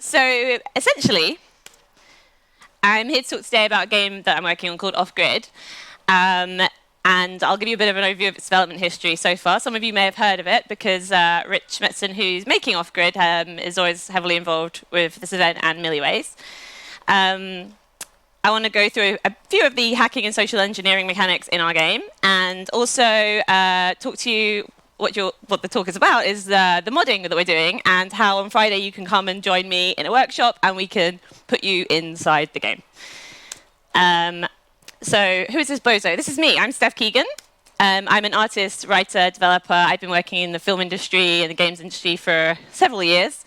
So essentially, I'm here to talk today about a game that I'm working on called Off Grid. And I'll give you a bit of an overview of its development history so far. Some of you may have heard of it because Rich Metzen, who's making Off Grid, is always heavily involved with this event and Milliways. I want to go through a few of the hacking and social engineering mechanics in our game, and also talk to you what the talk is about is the modding that we're doing, and how on Friday you can come and join me in a workshop, and we can put you inside the game. So who is this bozo? This is me. I'm Stef Keegan. I'm an artist, writer, developer. I've been working in the film industry and the games industry for several years.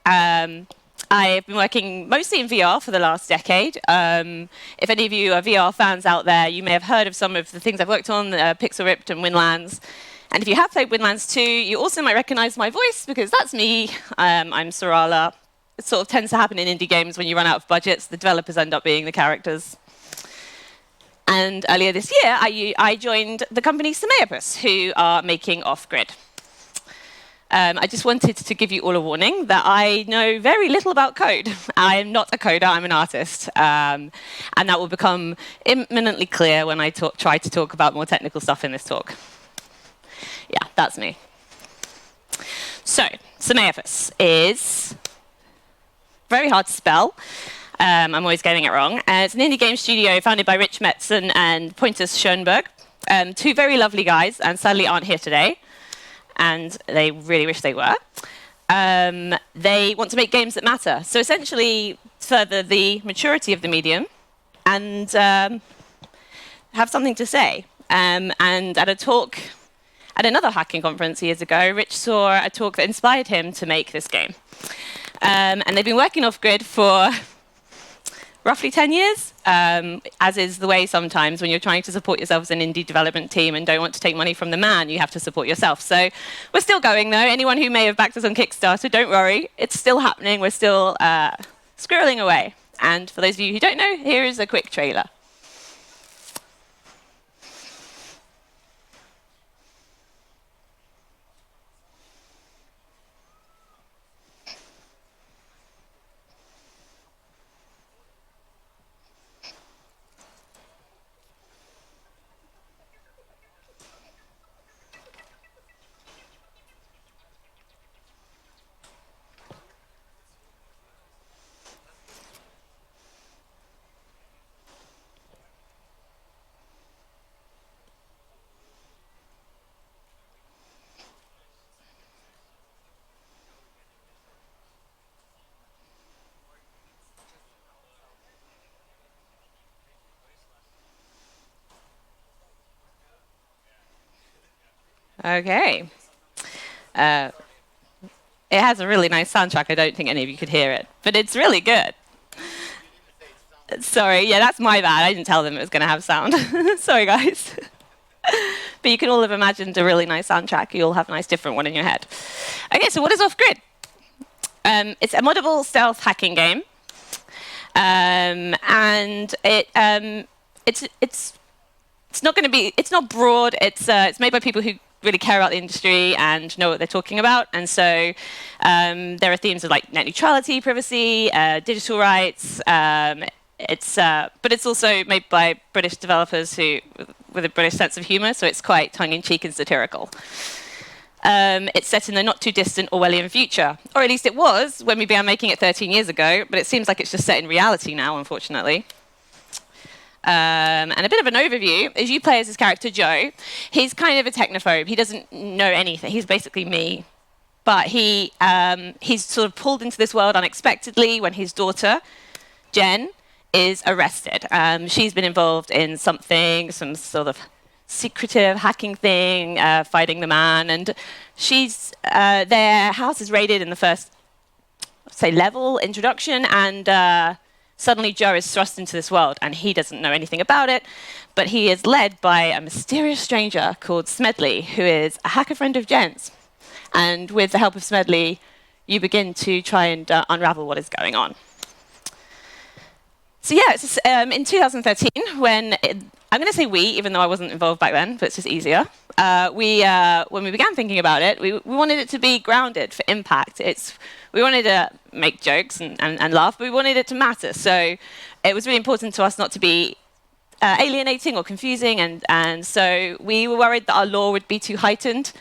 I've been working mostly in VR for the last decade. If any of you are VR fans out there, you may have heard of some of the things I've worked on, Pixel Ripped and Windlands. And if you have played Windlands 2, you also might recognize my voice, because that's me. I'm Sarala. It sort of tends to happen in indie games when you run out of budgets. The developers end up being the characters. And earlier this year, I joined the company Semeopus, who are making Off Grid. I just wanted to give you all a warning that I know very little about code. I'm not a coder, I'm an artist. And that will become imminently clear when I try to talk about more technical stuff in this talk. Yeah, that's me. So, Semeopus is very hard to spell. I'm always getting it wrong. It's an indie game studio founded by Rich Metzen and Pointus Schoenberg, two very lovely guys, and sadly aren't here today. And they really wish they were. They want to make games that matter. So essentially, further the maturity of the medium and have something to say. And at a talk at another hacking conference years ago, Rich saw a talk that inspired him to make this game. And they've been working Off Grid for roughly 10 years, as is the way sometimes when you're trying to support yourself as an indie development team and don't want to take money from the man, you have to support yourself. So we're still going, though. Anyone who may have backed us on Kickstarter, don't worry. It's still happening. We're still squirreling away. And for those of you who don't know, here is a quick trailer. Okay. It has a really nice soundtrack. I don't think any of you could hear it, but it's really good. Sorry, yeah, that's my bad. I didn't tell them it was going to have sound. Sorry, guys. But you can all have imagined a really nice soundtrack. You'll have a nice different one in your head. Okay, so what is Off Grid? It's a moddable stealth hacking game. And it's not going to be, it's not broad. It's made by people who really care about the industry and know what they're talking about. And so there are themes of like net neutrality, privacy, digital rights. But it's also made by British developers with a British sense of humor, so it's quite tongue-in-cheek and satirical. It's set in the not-too-distant Orwellian future, or at least it was when we began making it 13 years ago, but it seems like it's just set in reality now, unfortunately. And a bit of an overview, as you play as this character, Joe, he's kind of a technophobe. He doesn't know anything. He's basically me. But he's sort of pulled into this world unexpectedly when his daughter, Jen, is arrested. She's been involved in some sort of secretive hacking thing, fighting the man. And their house is raided in the first, say, level introduction, and suddenly Joe is thrust into this world, and he doesn't know anything about it, but he is led by a mysterious stranger called Smedley, who is a hacker friend of Jen's. And with the help of Smedley, you begin to try and unravel what is going on. So yeah, it's in 2013 when, I'm going to say we, even though I wasn't involved back then, but it's just easier. When we began thinking about it, we wanted it to be grounded for impact. We wanted to make jokes and laugh, but we wanted it to matter. So it was really important to us not to be alienating or confusing, and so we were worried that our lore would be too heightened.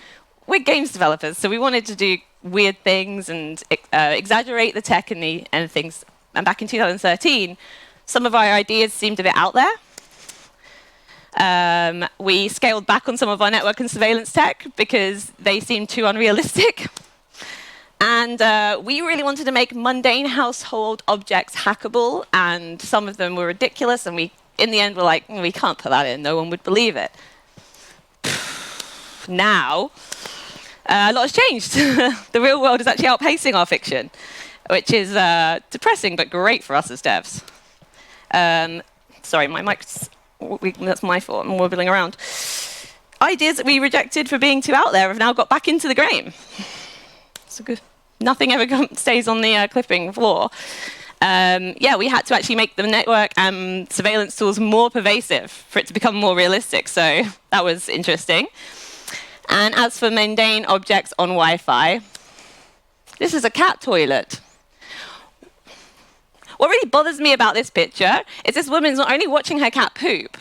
We're games developers, so we wanted to do weird things and exaggerate the tech and things. And back in 2013, some of our ideas seemed a bit out there. We scaled back on some of our network and surveillance tech because they seemed too unrealistic. And we really wanted to make mundane household objects hackable, and some of them were ridiculous, and we, in the end, were like, we can't put that in, no one would believe it. Now, a lot has changed. The real world is actually outpacing our fiction, which is depressing, but great for us as devs. Sorry, my mic's... that's my fault, I'm wobbling around. Ideas that we rejected for being too out there have now got back into the game. So good. Nothing ever stays on the clipping floor. Yeah, we had to actually make the network and surveillance tools more pervasive for it to become more realistic, so that was interesting. And as for mundane objects on Wi-Fi, this is a cat toilet. What really bothers me about this picture is this woman's not only watching her cat poop,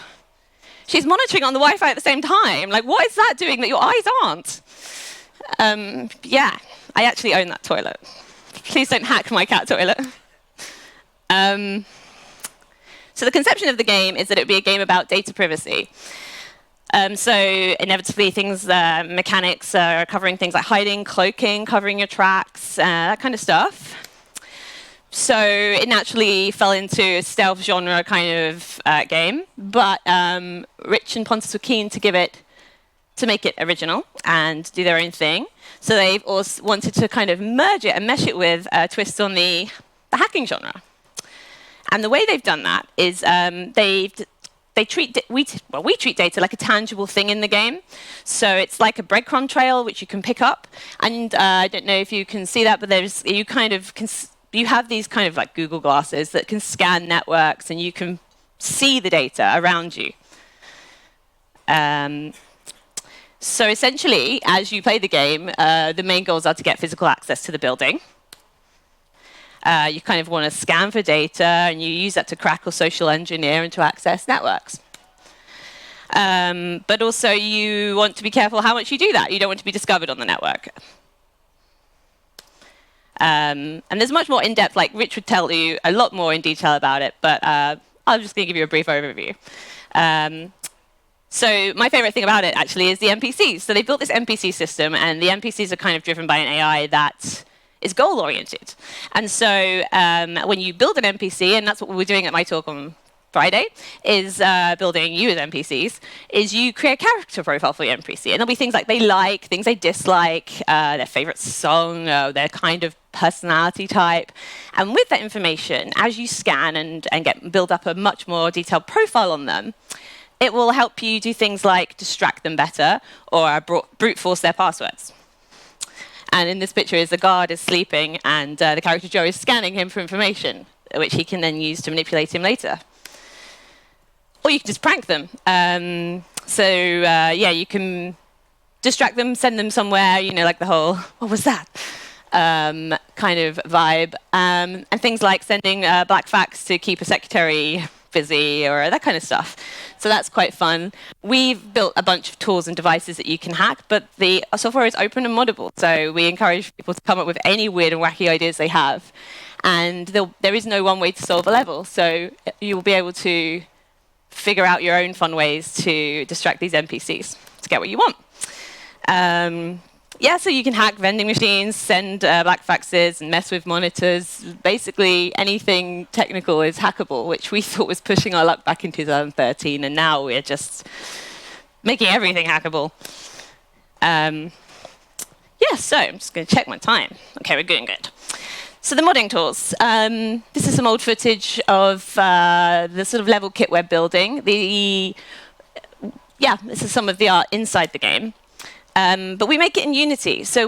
she's monitoring on the Wi-Fi at the same time. Like, what is that doing that your eyes aren't? Yeah, I actually own that toilet. Please don't hack my cat toilet. So the conception of the game is that it would be a game about data privacy. So inevitably, mechanics are covering things like hiding, cloaking, covering your tracks, that kind of stuff. So it naturally fell into a stealth genre kind of game, but Rich and Pontus were keen to make it original and do their own thing. So they've also wanted to kind of merge it and mesh it with a twist on the hacking genre. And the way they've done that is we treat data like a tangible thing in the game. So it's like a breadcrumb trail which you can pick up. And I don't know if you can see that, but you have these kind of like Google glasses that can scan networks, and you can see the data around you. So essentially, as you play the game, the main goals are to get physical access to the building. You kind of want to scan for data, and you use that to crack or social engineer and to access networks. But also, you want to be careful how much you do that. You don't want to be discovered on the network. And there's much more in-depth, like Rich would tell you a lot more in detail about it, but I'm just going to give you a brief overview. So my favorite thing about it, actually, is the NPCs. So they built this NPC system, and the NPCs are kind of driven by an AI that is goal-oriented. And so when you build an NPC, and that's what we were doing at my talk on Friday, is building you as NPCs, is you create a character profile for your NPC. And there'll be things like they like, things they dislike, their favorite song, their kind of personality type. And with that information, as you scan and build up a much more detailed profile on them, it will help you do things like distract them better or brute force their passwords. And in this picture is the guard is sleeping, and the character Joe is scanning him for information, which he can then use to manipulate him later. Or you can just prank them. Yeah, you can distract them, send them somewhere, like the whole, what was that? Kind of vibe. And things like sending black fax to keep a secretary busy or that kind of stuff. So that's quite fun. We've built a bunch of tools and devices that you can hack, but the software is open and moddable. So we encourage people to come up with any weird and wacky ideas they have. And there is no one way to solve a level. So you will be able to figure out your own fun ways to distract these NPCs to get what you want. Yeah, so you can hack vending machines, send black faxes, and mess with monitors. Basically, anything technical is hackable, which we thought was pushing our luck back in 2013, and now we're just making everything hackable. Yeah, so I'm just going to check my time. Okay, we're doing good. So the modding tools. This is some old footage of the sort of level kit we're building. Yeah, this is some of the art inside the game. But we make it in Unity. So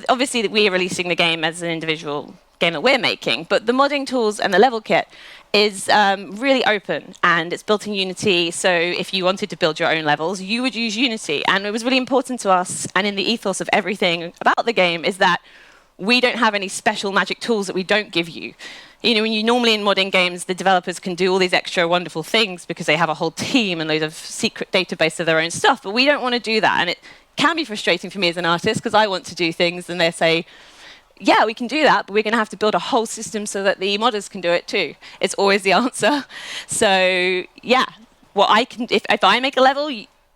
obviously we are releasing the game as an individual game that we're making, but the modding tools and the level kit is really open, and it's built in Unity. So if you wanted to build your own levels, you would use Unity. And it was really important to us, and in the ethos of everything about the game, is that we don't have any special magic tools that we don't give you. You know, when you normally in modding games, the developers can do all these extra wonderful things because they have a whole team and loads of secret database of their own stuff. But we don't want to do that. And it can be frustrating for me as an artist because I want to do things and they say, yeah, we can do that, but we're going to have to build a whole system so that the modders can do it too. It's always the answer. So yeah, what I can, if I make a level,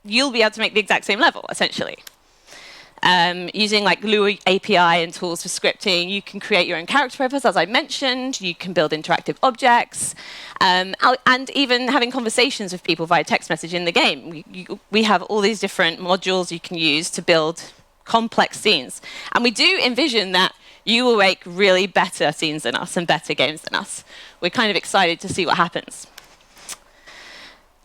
you'll be able to make the exact same level, essentially. Using like Lua API and tools for scripting, you can create your own character profiles, as I mentioned. You can build interactive objects, and even having conversations with people via text message in the game. We have all these different modules you can use to build complex scenes. And we do envision that you will make really better scenes than us and better games than us. We're kind of excited to see what happens.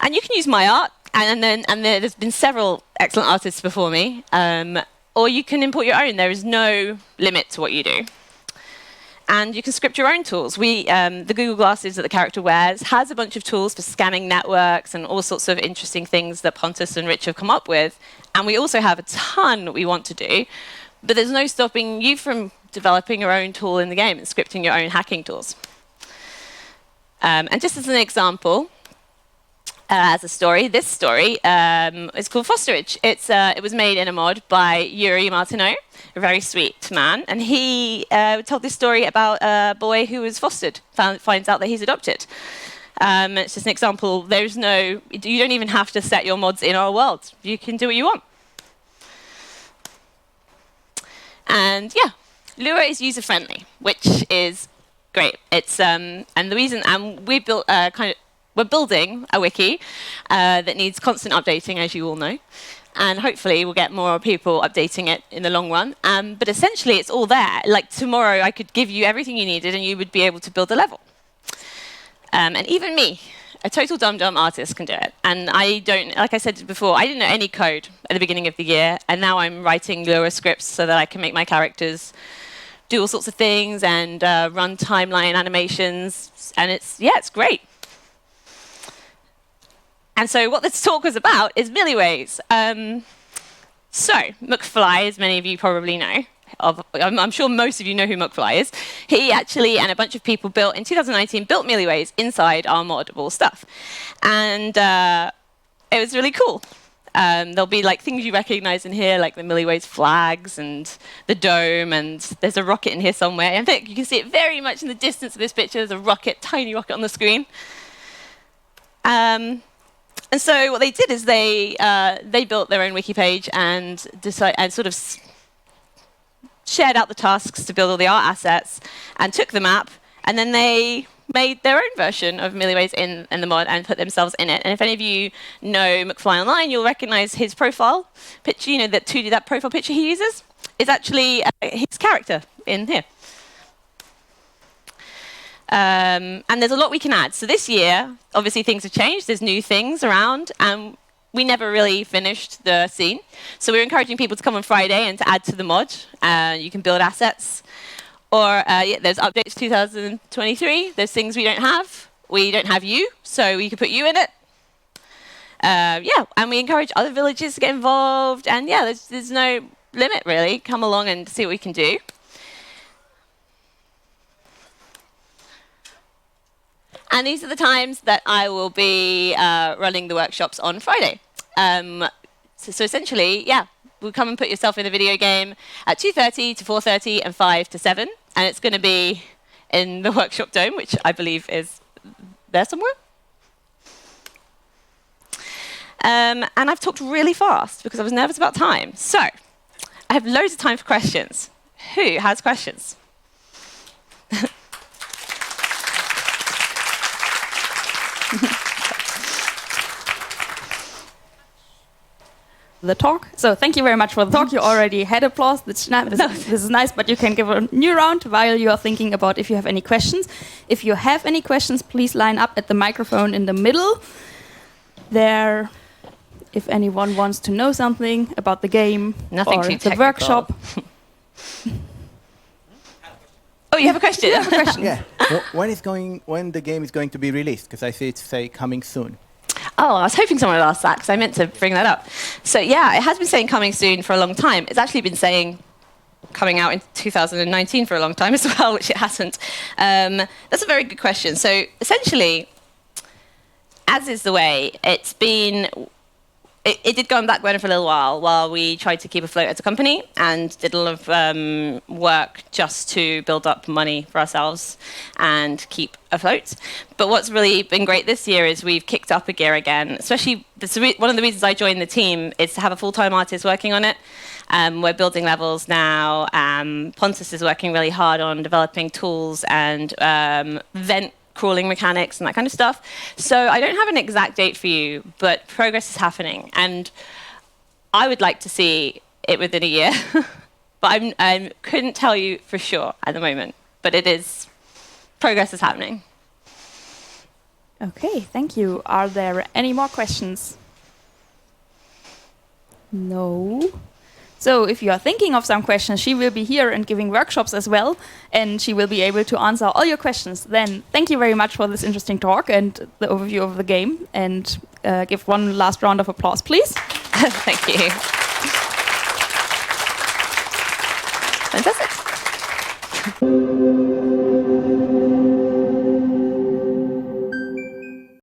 And you can use my art, and there's been several excellent artists before me. Or you can import your own. There is no limit to what you do. And you can script your own tools. The Google Glasses that the character wears has a bunch of tools for scanning networks and all sorts of interesting things that Pontus and Rich have come up with. And we also have a ton we want to do. But there's no stopping you from developing your own tool in the game and scripting your own hacking tools. And just as an example, as a story, this story is called Fosterage. It was made in a mod by Yuri Martineau, a very sweet man, and he told this story about a boy who was fostered, finds out that he's adopted. It's just an example. You don't even have to set your mods in our world. You can do what you want. And yeah, Lua is user-friendly, which is great. It's and the reason, and we built we're building a wiki that needs constant updating, as you all know. And hopefully we'll get more people updating it in the long run. But essentially, it's all there. Like tomorrow, I could give you everything you needed, and you would be able to build a level. And even me, a total dumb artist, can do it. And I don't, like I said before, I didn't know any code at the beginning of the year. And now I'm writing Lua scripts so that I can make my characters do all sorts of things and run timeline animations. And it's great. And so what this talk was about is Milliways. So McFly, as many of you probably know, I'm sure most of you know who McFly is. He actually, and a bunch of people in 2019, built Milliways inside our moddable stuff. And it was really cool. There'll be like things you recognize in here, like the Milliways flags and the dome, and there's a rocket in here somewhere. I think you can see it very much in the distance of this picture. There's a rocket, tiny rocket on the screen. And so what they did is they built their own wiki page and sort of shared out the tasks to build all the art assets and took the map, and then they made their own version of Milliways in the mod and put themselves in it. And if any of you know McFly online, you'll recognize his profile picture, you know, that profile picture he uses is actually his character in here. And there's a lot we can add. So this year, obviously things have changed. There's new things around, and we never really finished the scene. So we're encouraging people to come on Friday and to add to the mod. You can build assets. Or there's updates 2023. There's things we don't have. We don't have you, so we can put you in it. And we encourage other villages to get involved. And yeah, there's no limit, really. Come along and see what we can do. And these are the times that I will be running the workshops on Friday. So essentially, yeah, we'll come and put yourself in a video game at 2:30 to 4:30 and 5 to 7. And it's going to be in the workshop dome, which I believe is there somewhere. And I've talked really fast because I was nervous about time. So I have loads of time for questions. Who has questions? The talk. So thank you very much for the talk. You already had applause. This is nice, but you can give a new round while you are thinking about if you have any questions. If you have any questions, please line up at the microphone in the middle. There, if anyone wants to know something about the game Nothing or too the technical. workshop. Oh, you have a question? You have a question. Yeah. When the game is going to be released? Because I see it say coming soon. Oh, I was hoping someone would ask that because I meant to bring that up. So yeah, it has been saying coming soon for a long time. It's actually been saying coming out in 2019 for a long time as well, which it hasn't? That's a very good question. So essentially, as is the way, it's been... It did go on back burner for a little while we tried to keep afloat as a company and did a lot of work just to build up money for ourselves and keep afloat. But what's really been great this year is we've kicked up a gear again. Especially, one of the reasons I joined the team is to have a full-time artist working on it. We're building levels now. Pontus is working really hard on developing tools and vent crawling mechanics and that kind of stuff. So I don't have an exact date for you, but progress is happening. And I would like to see it within a year. But I couldn't tell you for sure at the moment. But progress is happening. Okay, thank you. Are there any more questions? No. So if you are thinking of some questions, she will be here and giving workshops as well, and she will be able to answer all your questions. Then thank you very much for this interesting talk and the overview of the game, and give one last round of applause, please. Thank you. Fantastic.